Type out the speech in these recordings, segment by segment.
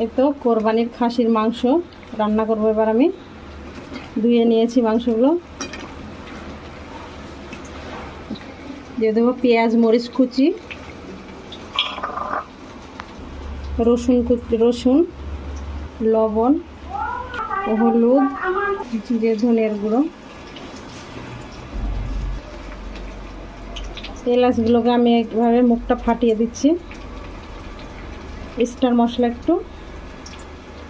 এই তো কোরবানির খাসির মাংস রান্না করবো। এবার আমি ধুয়ে নিয়েছি মাংসগুলো, দিয়ে দেবো পেঁয়াজ মরিচ কুচি, রসুন, লবণ, হলুদ, জিরে ধনের গুঁড়ো। এলাচগুলোকে আমি একভাবে মুখটা ফাটিয়ে দিচ্ছি। স্টার মশলা একটু,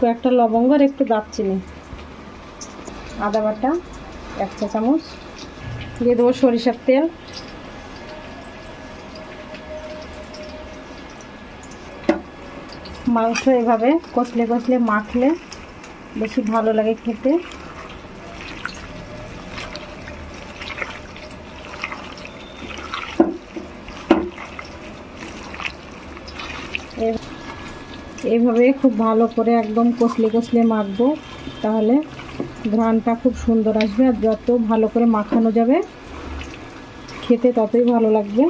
কয়েকটা লবঙ্গ আর একটু দারচিনি, আদা বাটা 1 চা চামচ, দিয়ে দেবো সরিষার তেল, মাংস এভাবে কষলে কষলে মাখলে বেশি ভালো লাগে খেতে। এইভাবে খুব ভালো করে একদম কষলে কষলে মাখবো, তাহলে ঘ্রাণটা খুব সুন্দর আসবে। আর যত ভালো করে মাখানো যাবে খেতে ততই ভালো লাগবে।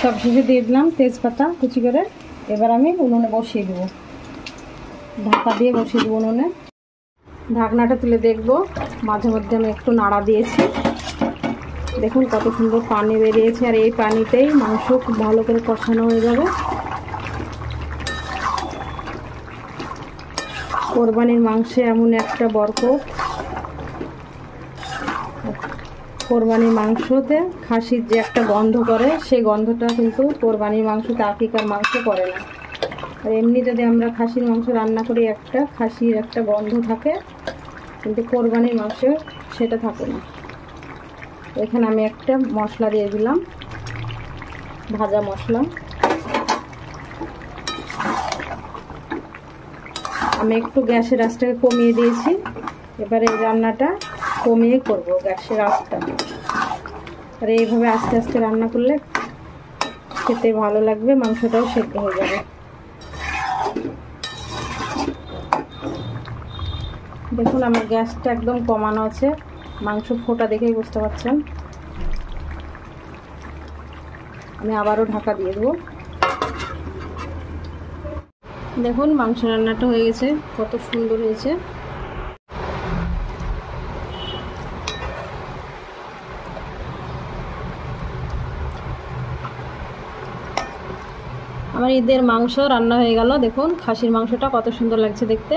সব শেষে দিয়ে দিলাম তেজপাতা কুচি করে। এবার আমি উনুনে বসিয়ে দেবো, ঢাকা দিয়ে বসিয়ে দেবো উনুনে। ঢাকনাটা তুলে দেখবো, মাঝে মধ্যে আমি একটু নাড়া দিয়েছি। দেখুন কত সুন্দর পানি বেরিয়েছে, আর এই পানিতেই মাংস খুব ভালো করে কষানো হয়ে যাবে। কোরবানির মাংসে এমন একটা বরকত, কোরবানির মাংসতে খাসির যে একটা গন্ধ করে, সেই গন্ধটা কিন্তু কোরবানির মাংসতে আকিকার মাংস করে না। আর এমনি যদি আমরা খাসির মাংস রান্না করি, একটা খাসির একটা গন্ধ থাকে, কিন্তু কোরবানির মাংসে সেটা থাকে না। এখানে আমি একটা মশলা দিয়ে দিলাম, ভাজা মশলা। আমি একটু গ্যাসের আঁচটাকে কমিয়ে দিয়েছি। এবারে এই রান্নাটা কমিয়ে করব গ্যাসের আঁচটা। আর এইভাবে আস্তে আস্তে রান্না করলে খেতে ভালো লাগবে, মাংসটাও সেদ্ধ হয়ে যাবে। দেখুন আমার গ্যাসটা একদম কমানো আছে, মাংস ফোটা দেখেই বুঝতে পারছেন। আমি আবারও ঢাকা দিয়ে দেবো। দেখুন মাংস রান্নাটা হয়ে গেছে, কত সুন্দর হয়েছে। আমার ঈদের মাংস রান্না হয়ে গেল। দেখুন খাসির মাংসটা কত সুন্দর লাগছে দেখতে।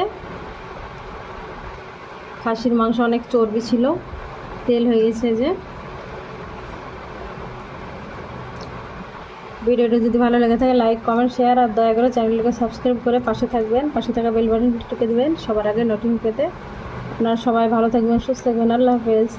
খাসির মাংস অনেক চর্বি ছিল, তেল হয়ে গেছে। যে ভিডিওটা যদি ভালো লেগে থাকে লাইক কমেন্ট শেয়ার আর দয়া করে চ্যানেলটাকে সাবস্ক্রাইব করে পাশে থাকবেন, পাশে থাকা বেল বাটন টিপে দেবেন সবার আগে নোটিফিকেশন পেতে। আপনারা সবাই ভালো থাকবেন, সুস্থ থাকবেন। আল্লাহ হাফেজ।